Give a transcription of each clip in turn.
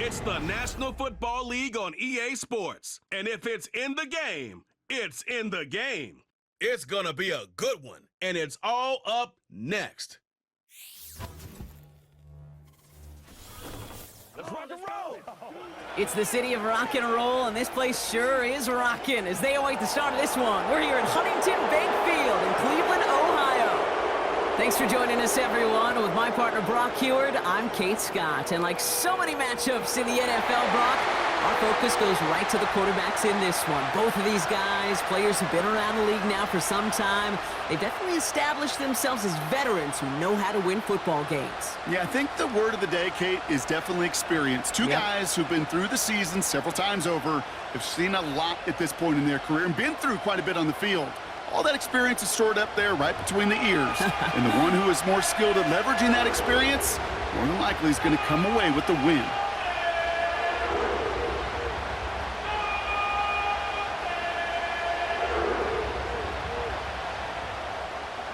It's the National Football League on EA Sports. And if it's in the game, it's in the game. It's gonna be a good one, and it's all up next. Let's rock and roll! It's the city of rock and roll, and this place sure is rocking as they await the start of this one. We're here at Huntington Bank Field in Cleveland, Ohio. Thanks for joining us, everyone. With my partner, Brock Heward, I'm Kate Scott. And like so many matchups in the NFL, Brock, our focus goes right to the quarterbacks in this one. Both of these guys, players who've been around the league now for some time, they've definitely established themselves as veterans who know how to win football games. Yeah, I think the word of the day, Kate, is definitely experience. Two guys who've been through the season several times over, have seen a lot at this point in their career, and been through quite a bit on the field. All that experience is stored up there right between the ears. And the one who is more skilled at leveraging that experience, more than likely is going to come away with the win.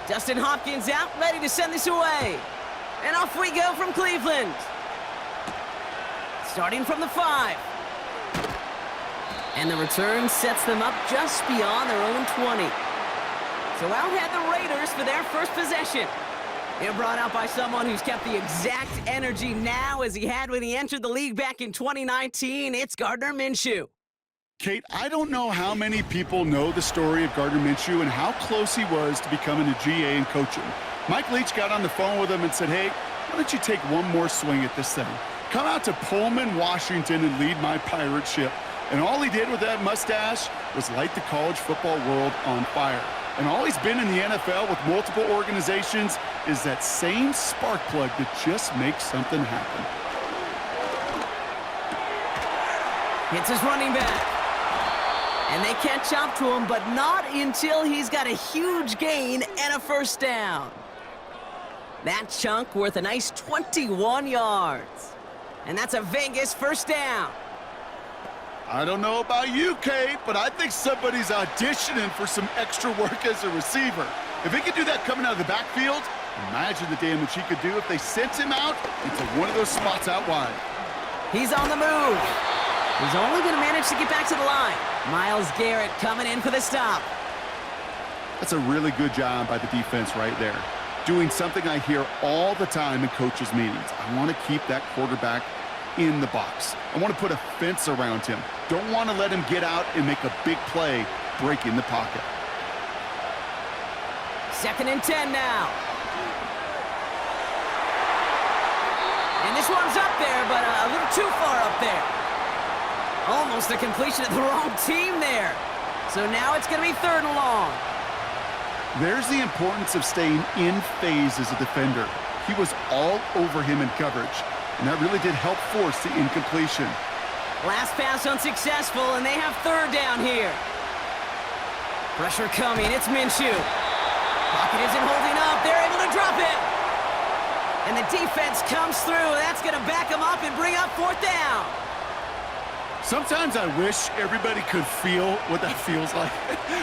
Dustin Hopkins out, ready to send this away. And off we go from Cleveland. Starting from the 5. And the return sets them up just beyond their own 20. So out had the Raiders for their first possession. They're brought out by someone who's kept the exact energy now as he had when he entered the league back in 2019. It's Gardner Minshew. Kate, I don't know how many people know the story of Gardner Minshew and how close he was to becoming a GA and coaching. Mike Leach got on the phone with him and said, hey, why don't you take one more swing at this thing? Come out to Pullman, Washington, and lead my pirate ship. And all he did with that mustache was light the college football world on fire. And all he's been in the NFL with multiple organizations is that same spark plug that just makes something happen. Hits his running back. And they catch up to him, but not until he's got a huge gain and a first down. That chunk worth a nice 21 yards. And that's a Vegas first down. I don't know about you, Kate, but I think somebody's auditioning for some extra work as a receiver. If he could do that coming out of the backfield, imagine the damage he could do if they sent him out into one of those spots out wide. He's on the move. He's only going to manage to get back to the line. Myles Garrett coming in for the stop. That's a really good job by the defense right there. Doing something I hear all the time in coaches' meetings. I want to keep that quarterback in the box. I want to put a fence around him. Don't want to let him get out and make a big play breaking the pocket. 2nd and 10 now. And this one's up there, but a little too far up there. Almost a completion of the wrong team there. So now it's going to be 3rd and long. There's the importance of staying in phase as a defender. He was all over him in coverage, and that really did help force the incompletion. Last pass unsuccessful, and they have 3rd down here. Pressure coming. It's Minshew. Pocket isn't holding up. They're able to drop it. And the defense comes through. That's going to back them up and bring up 4th down. Sometimes I wish everybody could feel what that feels like.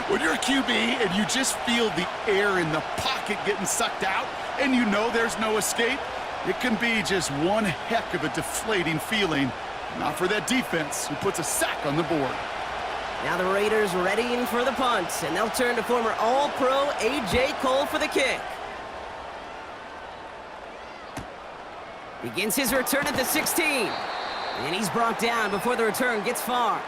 When you're a QB and you just feel the air in the pocket getting sucked out and you know there's no escape, it can be just one heck of a deflating feeling. Not for that defense who puts a sack on the board. Now the Raiders readying for the punt, and they'll turn to former All-Pro A.J. Cole for the kick. Begins his return at the 16. And he's brought down before the return gets far.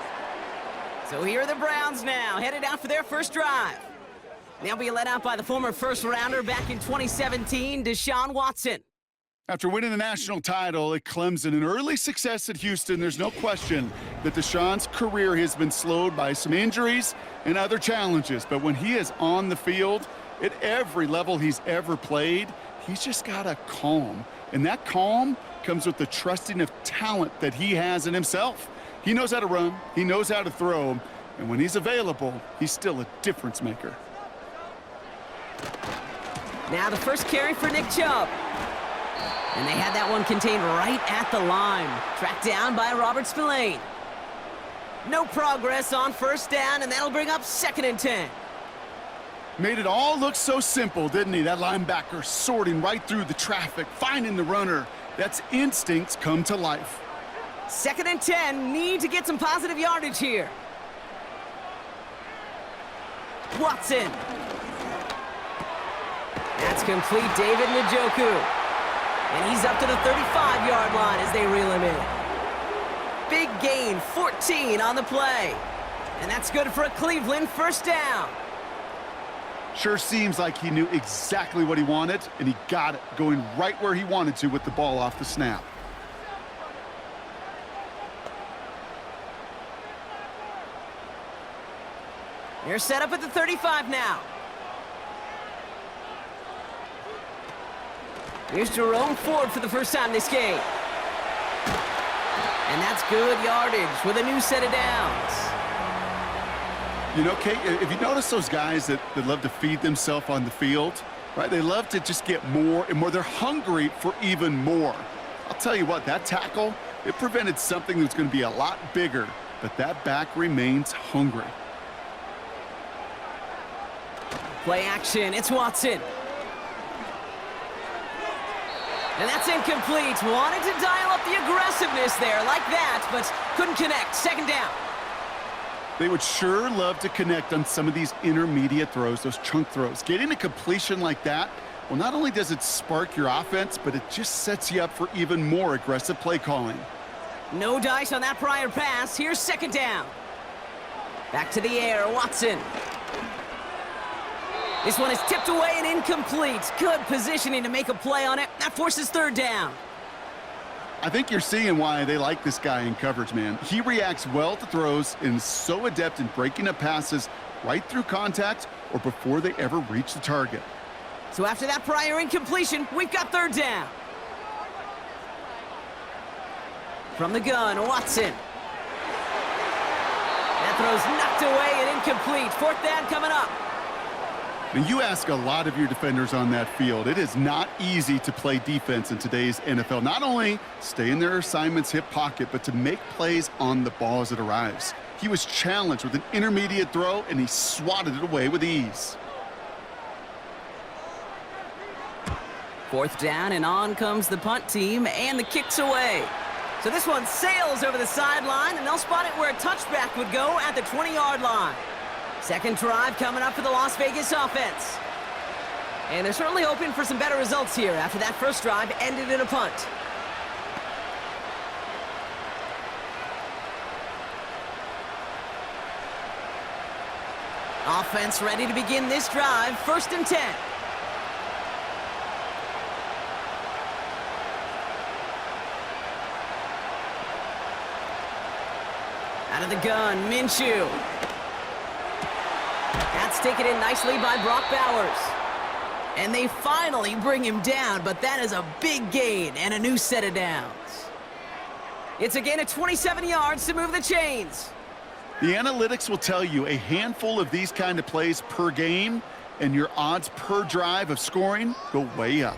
So here are the Browns now, headed out for their first drive. They'll be led out by the former first-rounder back in 2017, Deshaun Watson. After winning the national title at Clemson and early success at Houston, there's no question that Deshaun's career has been slowed by some injuries and other challenges. But when he is on the field, at every level he's ever played, he's just got a calm. And that calm comes with the trusting of talent that he has in himself. He knows how to run, he knows how to throw, and when he's available, he's still a difference maker. Now the first carry for Nick Chubb. And they had that one contained right at the line. Tracked down by Robert Spillane. No progress on 1st down, and that'll bring up 2nd and 10. Made it all look so simple, didn't he? That linebacker sorting right through the traffic, finding the runner. That's instincts come to life. 2nd and 10, need to get some positive yardage here. Watson. That's complete, David Njoku. And he's up to the 35-yard line as they reel him in. Big gain, 14 on the play. And that's good for a Cleveland first down. Sure seems like he knew exactly what he wanted, and he got it, going right where he wanted to with the ball off the snap. They're set up at the 35 now. Here's Jerome Ford for the first time this game. And that's good yardage with a new set of downs. You know, Kate, if you notice those guys that love to feed themselves on the field, right? They love to just get more and more. They're hungry for even more. I'll tell you what, that tackle, it prevented something that's going to be a lot bigger, but that back remains hungry. Play action, it's Watson. And that's incomplete. Wanted to dial up the aggressiveness there like that, but couldn't connect. 2nd down. They would sure love to connect on some of these intermediate throws, those chunk throws. Getting a completion like that, well, not only does it spark your offense, but it just sets you up for even more aggressive play calling. No dice on that prior pass. Here's 2nd down. Back to the air, Watson. This one is tipped away and incomplete. Good positioning to make a play on it. That forces 3rd down. I think you're seeing why they like this guy in coverage, man. He reacts well to throws and is so adept in breaking up passes right through contact or before they ever reach the target. So after that prior incompletion, we've got 3rd down. From the gun, Watson. That throw's knocked away and incomplete. 4th down coming up. And you ask a lot of your defenders on that field. It is not easy to play defense in today's NFL. Not only stay in their assignment's hip pocket, but to make plays on the ball as it arrives. He was challenged with an intermediate throw, and he swatted it away with ease. 4th down, and on comes the punt team, and the kick's away. So this one sails over the sideline, and they'll spot it where a touchback would go at the 20-yard line. 2nd drive coming up for the Las Vegas offense. And they're certainly hoping for some better results here after that first drive ended in a punt. Offense ready to begin this drive. 1st and 10. Out of the gun, Minshew. That's taken in nicely by Brock Bowers. And they finally bring him down, but that is a big gain and a new set of downs. It's a gain of 27 yards to move the chains. The analytics will tell you a handful of these kind of plays per game, and your odds per drive of scoring go way up.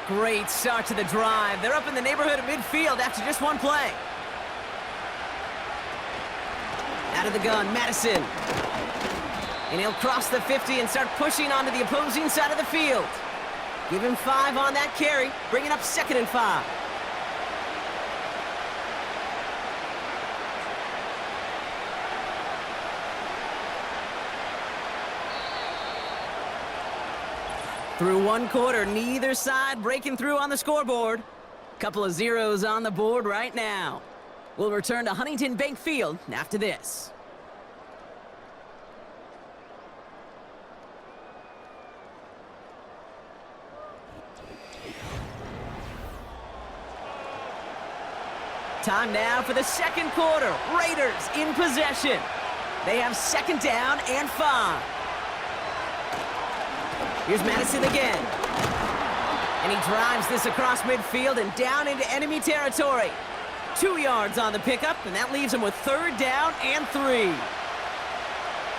Great start to the drive. They're up in the neighborhood of midfield after just one play. Out of the gun, Madison. And he'll cross the 50 and start pushing onto the opposing side of the field. Give him 5 on that carry, bringing up 2nd and 5. Through 1 quarter, neither side breaking through on the scoreboard. Couple of zeros on the board right now. We'll return to Huntington Bank Field after this. Time now for the 2nd quarter. Raiders in possession. They have 2nd down and 5. Here's Madison again. And he drives this across midfield and down into enemy territory. 2 yards on the pickup, and that leaves him with 3rd down and 3.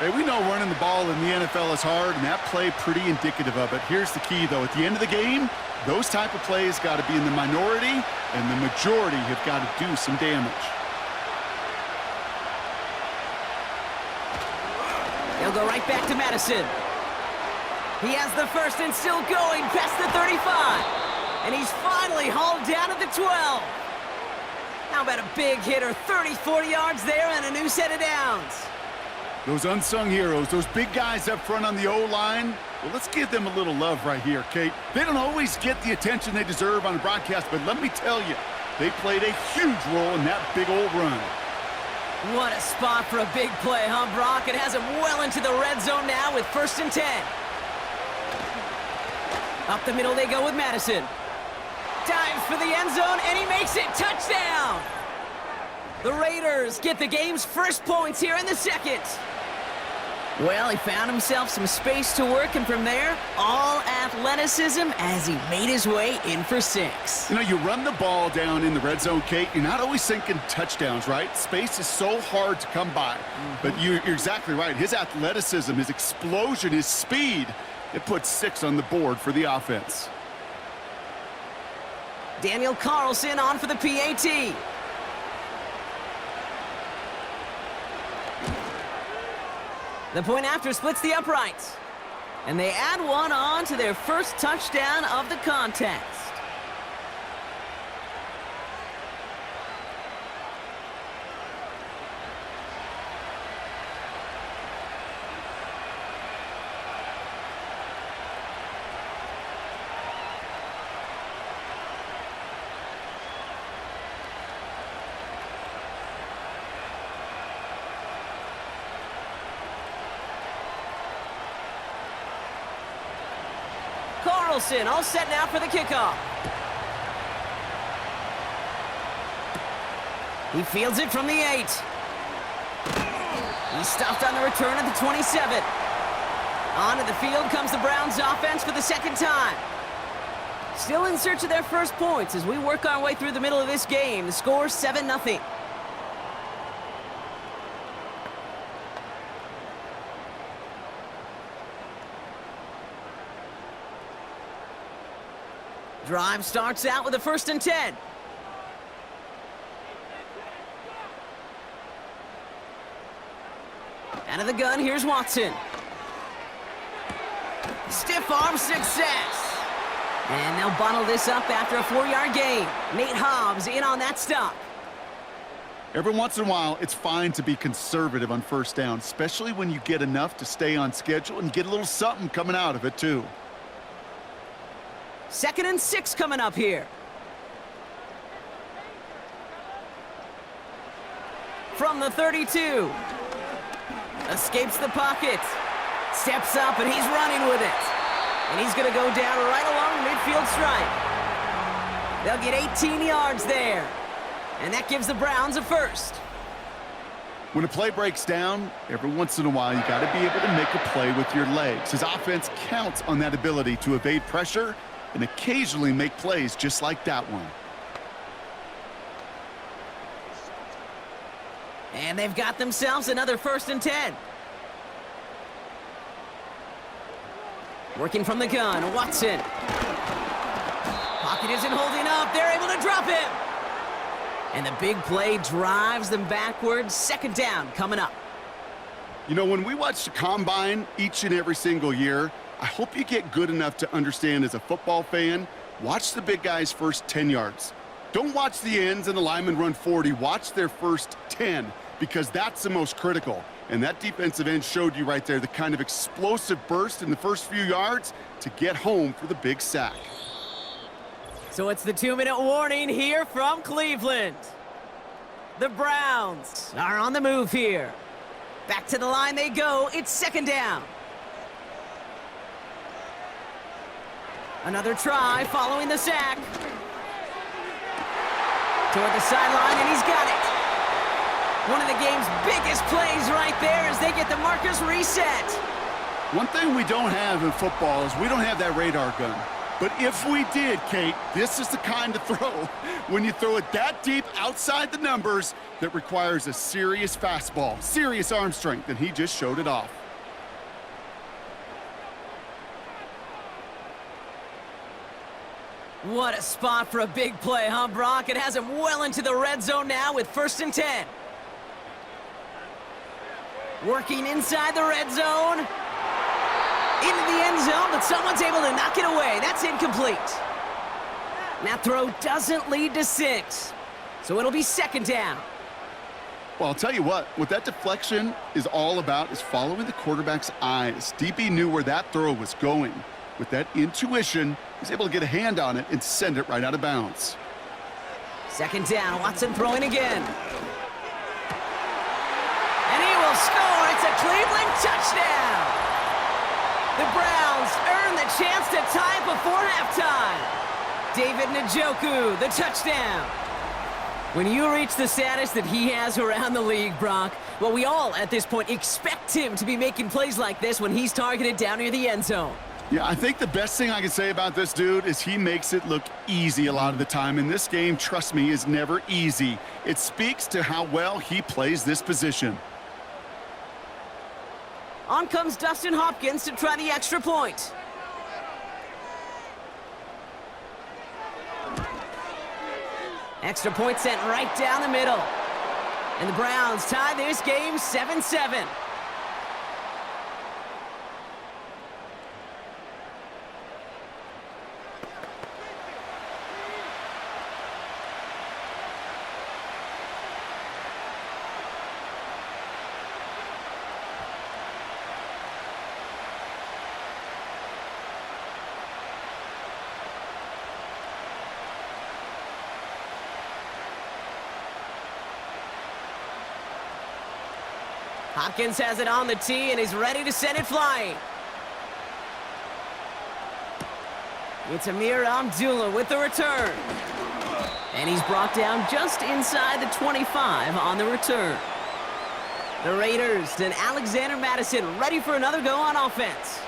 Hey, we know running the ball in the NFL is hard, and that play pretty indicative of it. Here's the key, though. At the end of the game, those type of plays got to be in the minority, and the majority have got to do some damage. They'll go right back to Madison. He has the first and still going past the 35. And he's finally hauled down at the 12. How about a big hitter, 30, 40 yards there and a new set of downs. Those unsung heroes, those big guys up front on the O-line, well, let's give them a little love right here, Kate. They don't always get the attention they deserve on the broadcast, but let me tell you, they played a huge role in that big old run. What a spot for a big play, huh, Brock? It has him well into the red zone now with 1st and 10. Up the middle they go with Madison. Dives for the end zone, and he makes it. Touchdown! The Raiders get the game's first points here in the second. Well, he found himself some space to work, and from there, all athleticism as he made his way in for 6. You know, you run the ball down in the red zone, Kate, you're not always thinking touchdowns, right? Space is so hard to come by. But you're exactly right. His athleticism, his explosion, his speed, it puts 6 on the board for the offense. Daniel Carlson on for the PAT. The point after splits the uprights. And they add one on to their first touchdown of the contest. Carlson all set now for the kickoff. He fields it from the 8. He's stopped on the return at the 27. Onto the field comes the Browns offense for the second time. Still in search of their first points as we work our way through the middle of this game. The score 7-0. Drive starts out with a 1st and 10. Out of the gun, here's Watson. Stiff arm success. And they'll bottle this up after a 4-yard gain. Nate Hobbs in on that stop. Every once in a while, it's fine to be conservative on 1st down, especially when you get enough to stay on schedule and get a little something coming out of it, too. 2nd and 6 coming up here. From the 32. Escapes the pocket. Steps up, and he's running with it. And he's going to go down right along the midfield stripe. They'll get 18 yards there. And that gives the Browns a first. When a play breaks down, every once in a while, you got to be able to make a play with your legs. His offense counts on that ability to evade pressure and occasionally make plays just like that one. And they've got themselves another 1st and 10. Working from the gun, Watson. Pocket isn't holding up. They're able to drop him. And the big play drives them backwards. 2nd down coming up. You know, when we watch the Combine each and every single year, I hope you get good enough to understand as a football fan, watch the big guys' first 10 yards. Don't watch the ends and the linemen run 40. Watch their first 10 because that's the most critical. And that defensive end showed you right there the kind of explosive burst in the first few yards to get home for the big sack. So it's the 2-minute warning here from Cleveland. The Browns are on the move here. Back to the line they go. It's 2nd down. Another try following the sack. Toward the sideline, and he's got it. One of the game's biggest plays right there as they get the markers reset. One thing we don't have in football is we don't have that radar gun. But if we did, Kate, this is the kind of throw, when you throw it that deep outside the numbers, that requires a serious fastball, serious arm strength, and he just showed it off. What a spot for a big play, huh, Brock? It has him well into the red zone now with 1st and 10. Working inside the red zone. Into the end zone, but someone's able to knock it away. That's incomplete. That throw doesn't lead to 6. So it'll be second down. Well, I'll tell you what that deflection is all about is following the quarterback's eyes. DB knew where that throw was going. With that intuition, he's able to get a hand on it and send it right out of bounds. Second down, Watson throwing again. And he will score. It's a Cleveland touchdown. The Browns earn the chance to tie it before halftime. David Njoku, the touchdown. When you reach the status that he has around the league, Brock, well, we all at this point expect him to be making plays like this when he's targeted down near the end zone. Yeah, I think the best thing I can say about this dude is he makes it look easy a lot of the time. And this game, trust me, is never easy. It speaks to how well he plays this position. On comes Dustin Hopkins to try the extra point. Extra point sent right down the middle. And the Browns tie this game 7-7. Hopkins has it on the tee, and he's ready to send it flying. It's Amir Abdullah with the return. And he's brought down just inside the 25 on the return. The Raiders and Alexander Madison ready for another go on offense.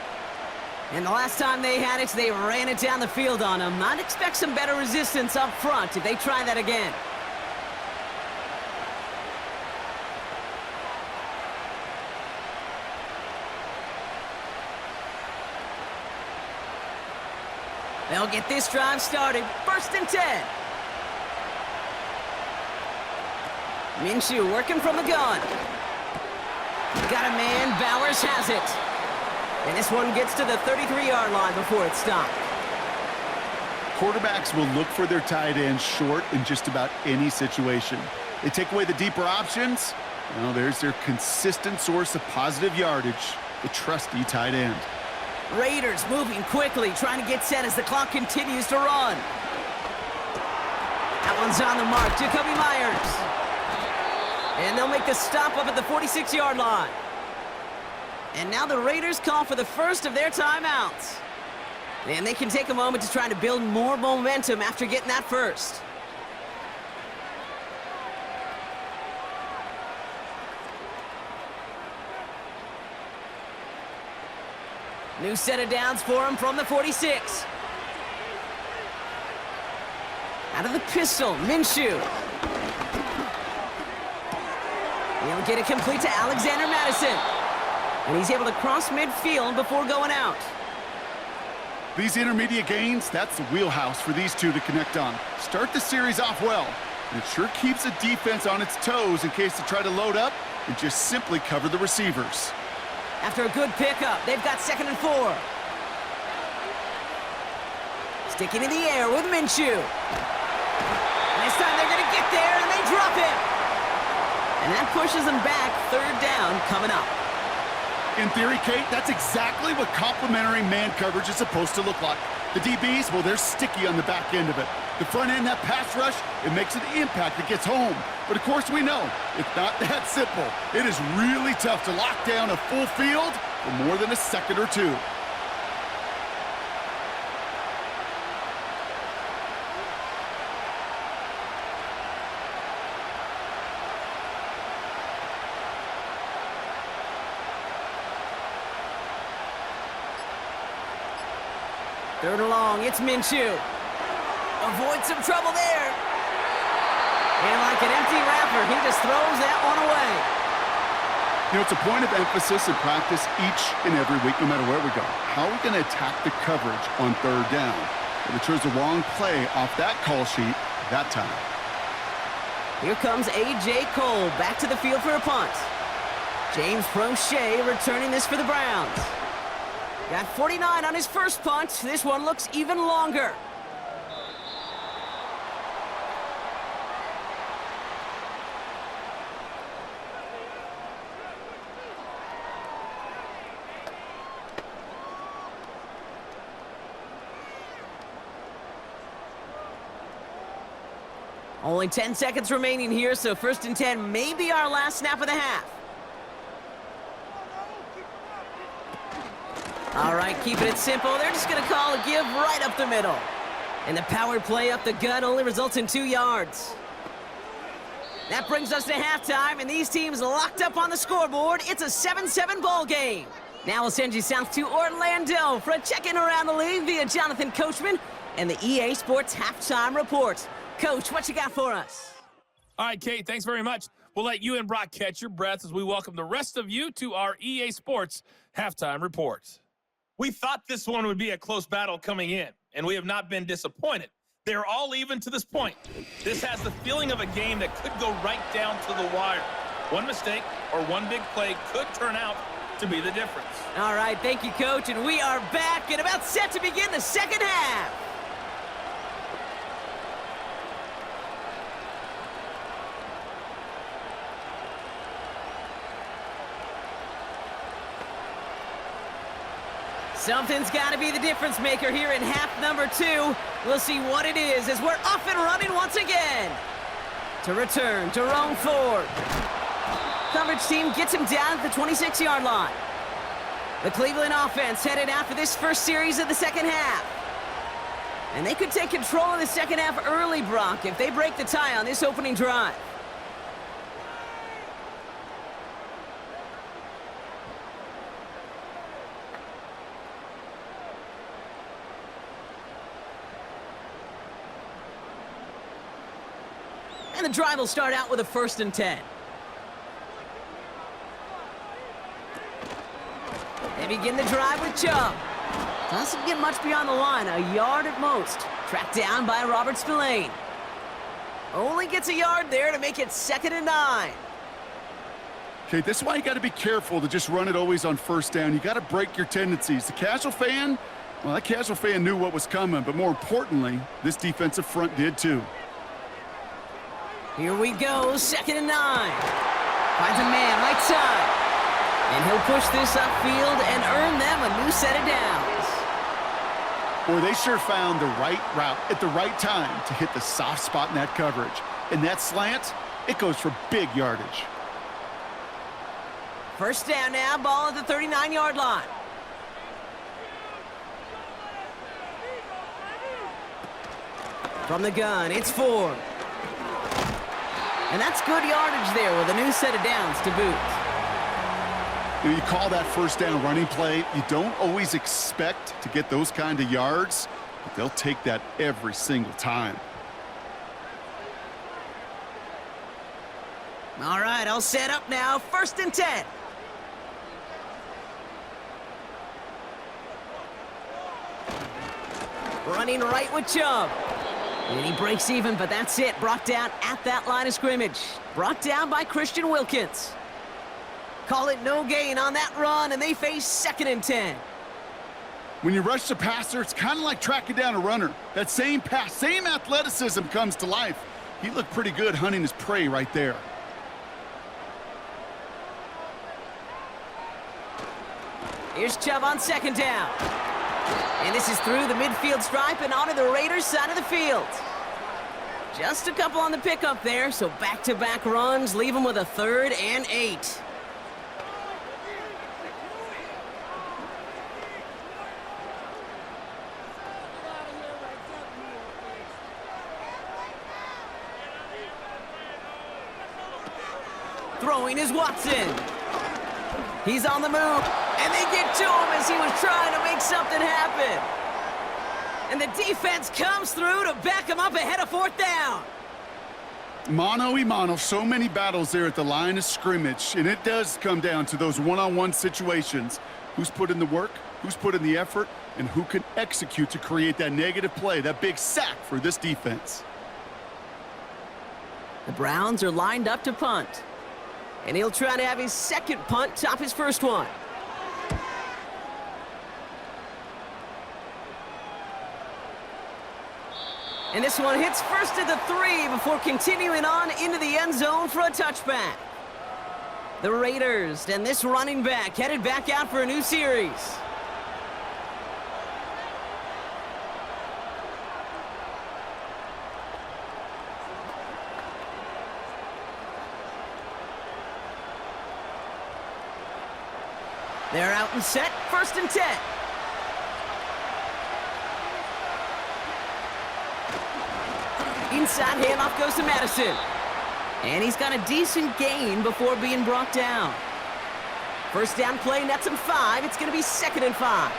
And the last time they had it, they ran it down the field on him. I'd expect some better resistance up front if they try that again. They'll get this drive started. 1st and 10. Minshew working from the gun. Got a man. Bowers has it. And this one gets to the 33-yard line before it's stopped. Quarterbacks will look for their tight end short in just about any situation. They take away the deeper options. Well, there's their consistent source of positive yardage, the trusty tight end. Raiders moving quickly, trying to get set as the clock continues to run. That one's on the mark. Jacoby Myers. And they'll make the stop up at the 46-yard line. And now the Raiders call for the first of their timeouts. And they can take a moment to try to build more momentum after getting that first. New set of downs for him from the 46. Out of the pistol, Minshew. He'll get it complete to Alexander Madison. And he's able to cross midfield before going out. These intermediate gains, that's the wheelhouse for these two to connect on. Start the series off well. And it sure keeps the defense on its toes in case they try to load up and just simply cover the receivers. After a good pickup, they've got 2nd and 4. Sticking in the air with Minshew. And this time they're going to get there, and they drop him. And that pushes them back. 3rd down coming up. In theory, Kate, that's exactly what complementary man coverage is supposed to look like. The DBs, well, they're sticky on the back end of it. The front end, that pass rush, it makes an impact that gets home. But, of course, we know it's not that simple. It is really tough to lock down a full field for more than a second or two. Third and long, it's Minshew. Avoid some trouble there. And like an empty wrapper, he just throws that one away. You know, it's a point of emphasis in practice each and every week, no matter where we go. How are we going to attack the coverage on 3rd down? Well, we chose the wrong play off that call sheet that time. Here comes A.J. Cole back to the field for a punt. James Prochet returning this for the Browns. Got 49 on his first punt. This one looks even longer. Only 10 seconds remaining here, so 1st and 10 may be our last snap of the half. All right, keeping it simple. They're just going to call a give right up the middle. And the power play up the gut only results in 2 yards. That brings us to halftime, and these teams locked up on the scoreboard. It's a 7-7 ball game. Now we'll send you south to Orlando for a check-in around the league via Jonathan Coachman and the EA Sports Halftime Report. Coach, what you got for us? All right, Kate, thanks very much. We'll let you and Brock catch your breath as we welcome the rest of you to our EA Sports Halftime Report. We thought this one would be a close battle coming in, and we have not been disappointed. They're all even to this point. This has the feeling of a game that could go right down to the wire. One mistake or one big play could turn out to be the difference. All right, thank you, Coach, and we are back and about set to begin the second half. Something's got to be the difference maker here in half number 2. We'll see what it is as we're off and running once again. To return, Jerome Ford. Coverage team gets him down at the 26-yard line. The Cleveland offense headed out for this first series of the second half. And they could take control of the second half early, Brock, if they break the tie on this opening drive. And the drive will start out with a 1st and 10. They begin the drive with Chubb. Doesn't get much beyond the line, a yard at most. Tracked down by Robert Spillane. Only gets a yard there to make it 2nd and 9. Okay, this is why you got to be careful to just run it always on 1st down. You got to break your tendencies. The casual fan, well, that casual fan knew what was coming, but more importantly, this defensive front did too. Here we go, 2nd and 9. Finds a man right side. And he'll push this upfield and earn them a new set of downs. Boy, they sure found the right route at the right time to hit the soft spot in that coverage. And that slant, it goes for big yardage. 1st down now, ball at the 39-yard line. From the gun, it's Ford. And that's good yardage there with a new set of downs to boot. You call that 1st down running play. You don't always expect to get those kind of yards, but they'll take that every single time. All right, I'll set up now. 1st and 10. Running right with Chubb. And he breaks even, but that's it. Brought down at that line of scrimmage. Brought down by Christian Wilkins. Call it no gain on that run, and they face 2nd and 10. When you rush the passer, it's kind of like tracking down a runner. That same pass, same athleticism comes to life. He looked pretty good hunting his prey right there. Here's Chubb on 2nd down. And this is through the midfield stripe and onto the Raiders' side of the field. Just a couple on the pickup there, so back-to-back runs leave them with a 3rd and 8. Throwing is Watson. He's on the move, and they get to him as he was trying to make something happen. And the defense comes through to back him up ahead of 4th down. Mano-y-mano, so many battles there at the line of scrimmage, and it does come down to those one-on-one situations. Who's put in the work, who's put in the effort, and who can execute to create that negative play, that big sack for this defense. The Browns are lined up to punt. And he'll try to have his 2nd punt top his 1st one. And this one hits first at the 3 before continuing on into the end zone for a touchback. The Raiders and this running back headed back out for a new series. They're out and set, 1st and 10. Inside handoff goes to Madison. And he's got a decent gain before being brought down. 1st down play, nets him 5. It's going to be 2nd and 5.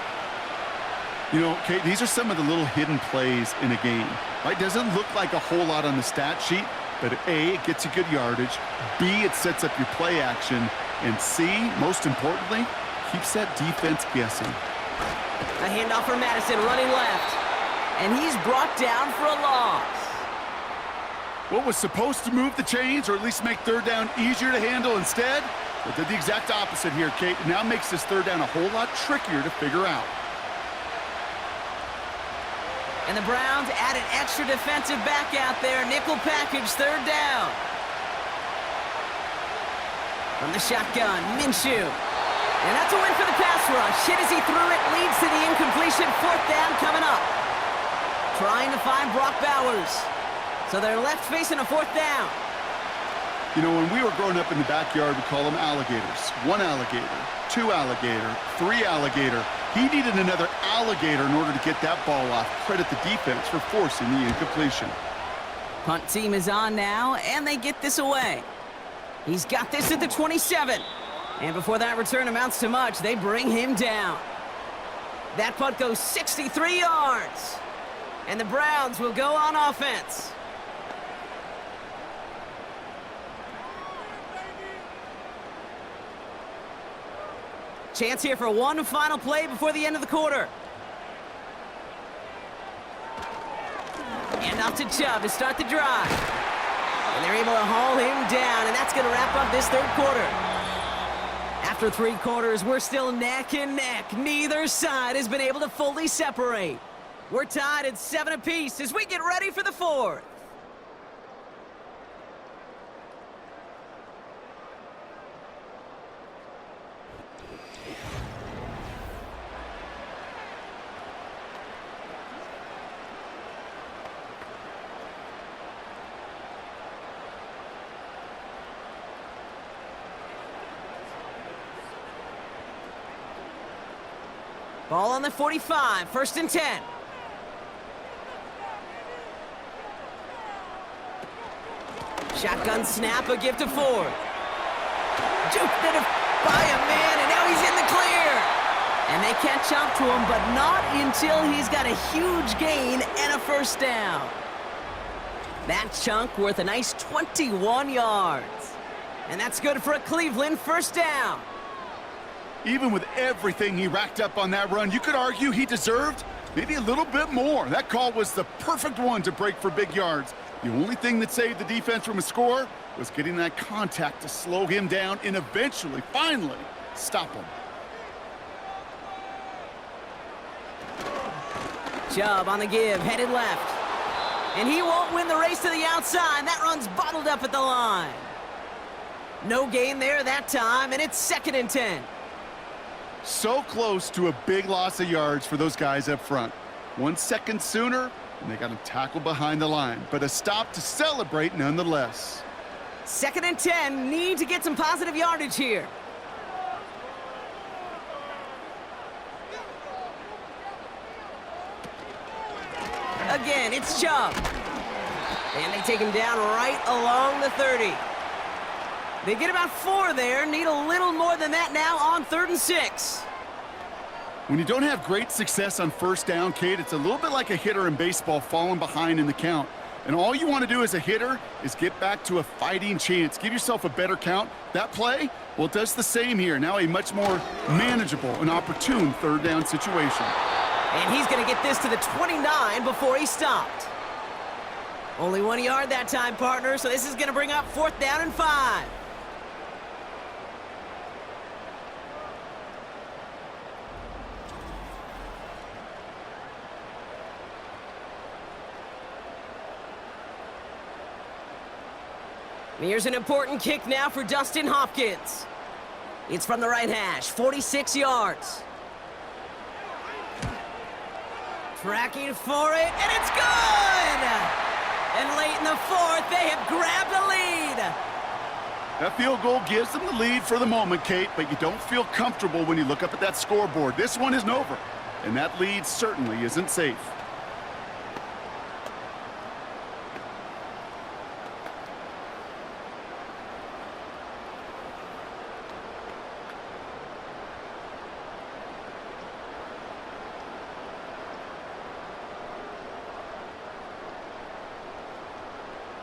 You know, Kate, these are some of the little hidden plays in a game. Right? Doesn't look like a whole lot on the stat sheet, but A, it gets you good yardage. B, it sets up your play action. And C, most importantly, keeps that defense guessing. A handoff for Madison, running left. And he's brought down for a loss. What was supposed to move the chains, or at least make 3rd down easier to handle instead, well, did the exact opposite here, Kate. It now makes this 3rd down a whole lot trickier to figure out. And the Browns add an extra defensive back out there. Nickel package, 3rd down. From the shotgun, Minshew. And that's a win for the pass rush. Hit as he threw it, leads to the incompletion. 4th down coming up. Trying to find Brock Bowers. So they're left facing a 4th down. You know, when we were growing up in the backyard, we call them alligators. 1 alligator, 2 alligator, 3 alligator. He needed another alligator in order to get that ball off. Credit the defense for forcing the incompletion. Punt team is on now, and they get this away. He's got this at the 27. And before that return amounts to much, they bring him down. That punt goes 63 yards. And the Browns will go on offense. Chance here for one final play before the end of the quarter. And off to Chubb to start the drive. And they're able to haul him down, and that's going to wrap up this 3rd quarter. After 3 quarters, we're still neck and neck. Neither side has been able to fully separate. We're tied at 7 apiece as we get ready for the 4th. Ball on the 45, 1st and 10. Shotgun snap, a give to Ford. Juked it by a man, and now he's in the clear. And they catch up to him, but not until he's got a huge gain and a 1st down. That chunk worth a nice 21 yards. And that's good for a Cleveland 1st down. Even with everything he racked up on that run, you could argue he deserved maybe a little bit more. That call was the perfect one to break for big yards. The only thing that saved the defense from a score was getting that contact to slow him down and eventually, finally, stop him. Chubb on the give, headed left. And he won't win the race to the outside. That run's bottled up at the line. No gain there that time, and it's 2nd and 10. So close to a big loss of yards for those guys up front. 1 second sooner, and they got him tackled behind the line. But a stop to celebrate nonetheless. 2nd and 10, need to get some positive yardage here. Again, it's Chubb. And they take him down right along the 30. They get about 4 there, need a little more than that now on 3rd and 6. When you don't have great success on 1st down, Kate, it's a little bit like a hitter in baseball falling behind in the count. And all you want to do as a hitter is get back to a fighting chance. Give yourself a better count. That play, well, it does the same here. Now a much more manageable and opportune 3rd down situation. And he's going to get this to the 29 before he stopped. Only 1 yard that time, partner, so this is going to bring up 4th down and 5. Here's an important kick now for Dustin Hopkins. It's from the right hash, 46 yards. Tracking for it, and it's good! And late in the fourth, they have grabbed a lead. That field goal gives them the lead for the moment, Kate, but you don't feel comfortable when you look up at that scoreboard. This one isn't over, and that lead certainly isn't safe.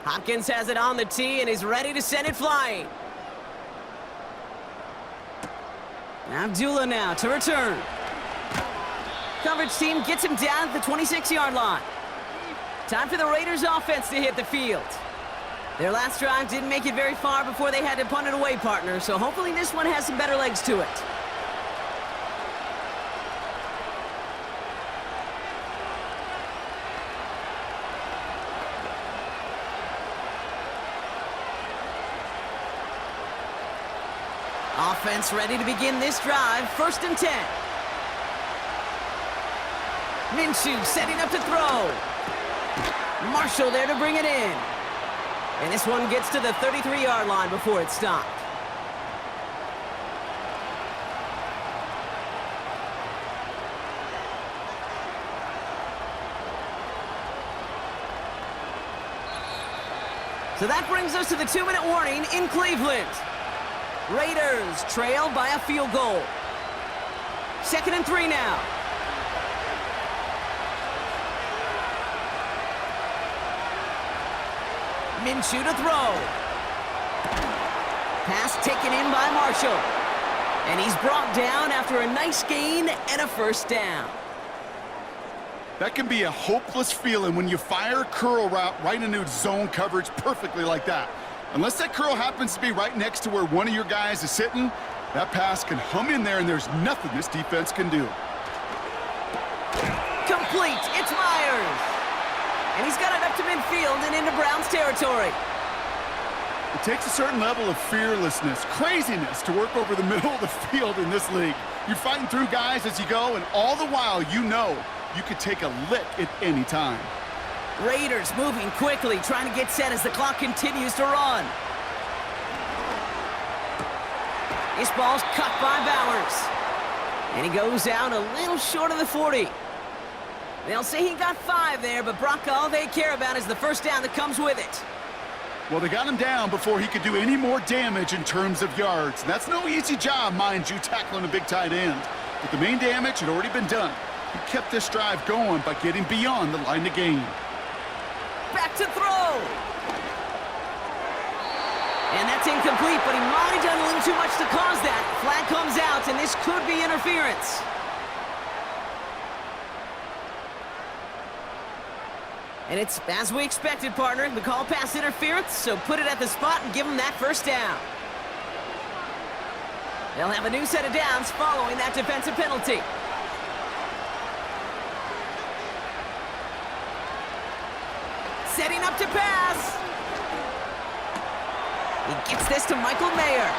Hopkins has it on the tee and is ready to send it flying. Abdullah now to return. Coverage team gets him down at the 26-yard line. Time for the Raiders offense to hit the field. Their last drive didn't make it very far before they had to punt it away, partner, so hopefully this one has some better legs to it. Offense ready to begin this drive. 1st and 10. Minshew setting up to throw. Marshall there to bring it in. And this one gets to the 33-yard line before it's stopped. So that brings us to the 2-minute warning in Cleveland. Raiders trail by a field goal. 2nd and 3 now. Minshew to throw. Pass taken in by Marshall. And he's brought down after a nice gain and a 1st down. That can be a hopeless feeling when you fire a curl route right into zone coverage perfectly like that. Unless that curl happens to be right next to where one of your guys is sitting, that pass can hum in there and there's nothing this defense can do. Complete, it's Myers. And he's got it up to midfield and into Browns territory. It takes a certain level of fearlessness, craziness to work over the middle of the field in this league. You're fighting through guys as you go, and all the while you know you could take a lick at any time. Raiders moving quickly, trying to get set as the clock continues to run. This ball's cut by Bowers. And he goes out a little short of the 40. They'll say he got 5 there, but Brock, all they care about is the 1st down that comes with it. Well, they got him down before he could do any more damage in terms of yards. That's no easy job, mind you, tackling a big tight end. But the main damage had already been done. He kept this drive going by getting beyond the line of gain. Back to throw. And that's incomplete, but he might have done a little too much to cause that. Flag comes out, and this could be interference. And it's as we expected, partner. The call pass interference, so put it at the spot and give him that 1st down. They'll have a new set of downs following that defensive penalty. Setting up to pass. He gets this to Michael Mayer.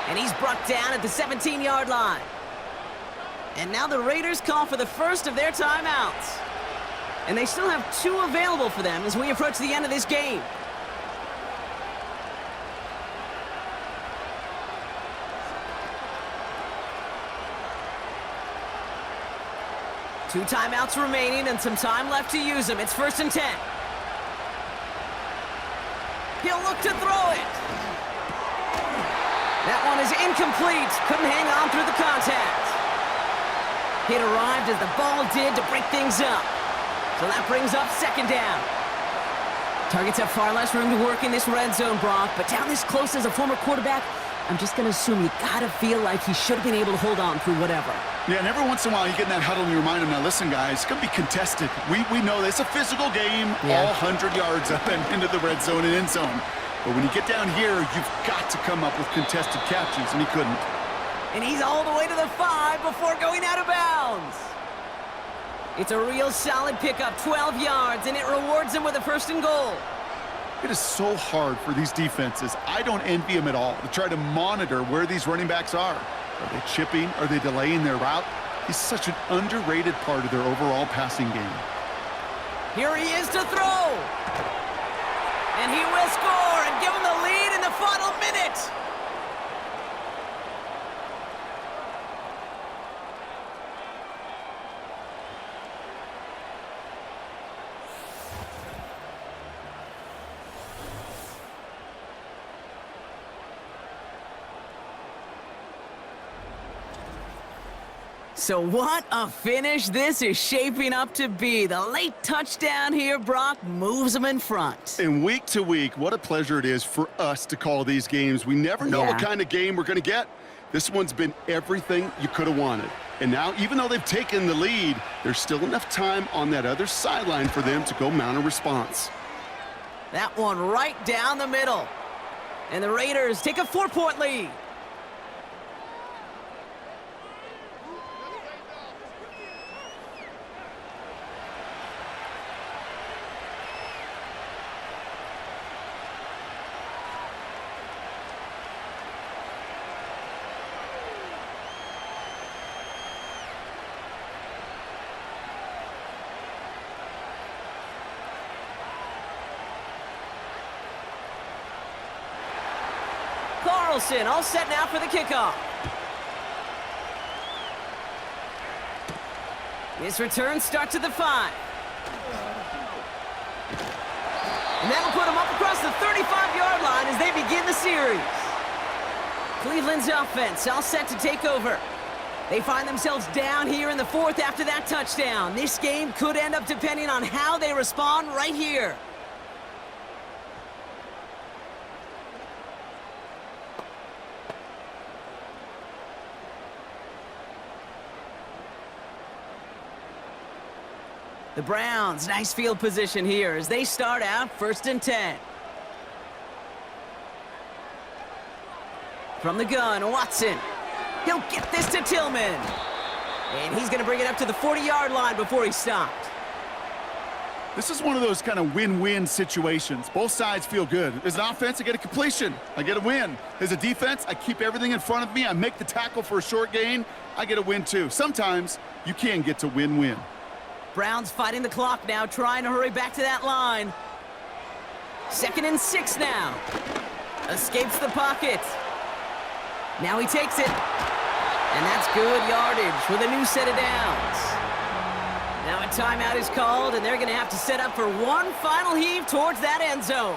And he's brought down at the 17-yard line. And now the Raiders call for the first of their timeouts. And they still have 2 available for them as we approach the end of this game. Two timeouts remaining and some time left to use them. It's 1st and 10. He'll look to throw it. That one is incomplete. Couldn't hang on through the contact. It arrived as the ball did to break things up. So that brings up 2nd down. Targets have far less room to work in this red zone, Brock, but down this close as a former quarterback, I'm just going to assume you got to feel like he should have been able to hold on through whatever. Yeah, and every once in a while you get in that huddle and you remind them, now listen, guys, it's going to be contested. We know this. It's a physical game, all 100 yards up and into the red zone and end zone. But when you get down here, you've got to come up with contested catches, and he couldn't. And he's all the way to the 5 before going out of bounds. It's a real solid pickup, 12 yards, and it rewards him with a 1st and goal. It is so hard for these defenses. I don't envy them at all to try to monitor where these running backs are. Are they chipping? Are they delaying their route? He's such an underrated part of their overall passing game. Here he is to throw. And he will score and give him the lead in the final minute. So what a finish this is shaping up to be. The late touchdown here, Brock, moves them in front. And week to week, what a pleasure it is for us to call these games. We never know what kind of game we're going to get. This one's been everything you could have wanted. And now, even though they've taken the lead, there's still enough time on that other sideline for them to go mount a response. That one right down the middle. And the Raiders take a 4-point lead. Carlson all set now for the kickoff. This return starts at the 5. And that'll put them up across the 35-yard line as they begin the series. Cleveland's offense all set to take over. They find themselves down here in the 4th after that touchdown. This game could end up depending on how they respond right here. The Browns, nice field position here as they start out 1st and 10. From the gun, Watson. He'll get this to Tillman. And he's going to bring it up to the 40-yard line before he's stopped. This is one of those kind of win-win situations. Both sides feel good. As an offense, I get a completion. I get a win. As a defense, I keep everything in front of me. I make the tackle for a short gain. I get a win, too. Sometimes you can get to win-win. Browns fighting the clock now, trying to hurry back to that line. 2nd and 6 now. Escapes the pocket. Now he takes it. And that's good yardage with a new set of downs. Now a timeout is called, and they're going to have to set up for one final heave towards that end zone.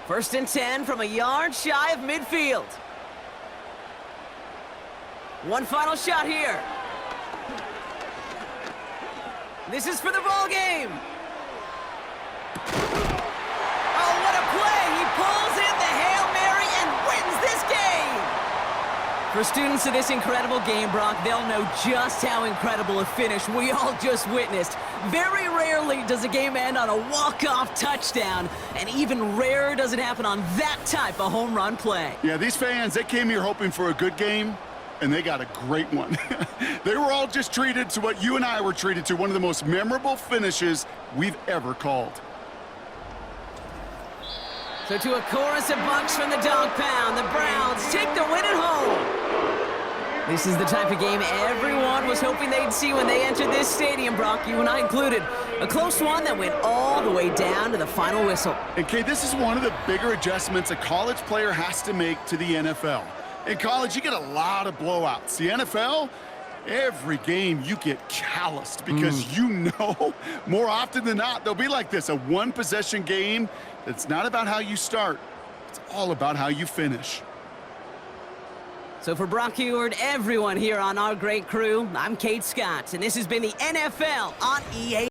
First and 10 from a yard shy of midfield. One final shot here. This is for the ball game. Oh, what a play! He pulls in the Hail Mary and wins this game! For students of this incredible game, Brock, they'll know just how incredible a finish we all just witnessed. Very rarely does a game end on a walk-off touchdown, and even rarer does it happen on that type of home run play. Yeah, these fans, they came here hoping for a good game, and they got a great one. They were all just treated to what you and I were treated to, one of the most memorable finishes we've ever called. So to a chorus of bucks from the dog pound, the Browns take the win at home. This is the type of game everyone was hoping they'd see when they entered this stadium, Brock, you and I included. A close one that went all the way down to the final whistle. And, Kay, this is one of the bigger adjustments a college player has to make to the NFL. In college, you get a lot of blowouts. The NFL, every game you get calloused because you know more often than not they'll be like this, a one-possession game that's not about how you start. It's all about how you finish. So for Brock Eward, everyone here on our great crew, I'm Kate Scott, and this has been the NFL on EA.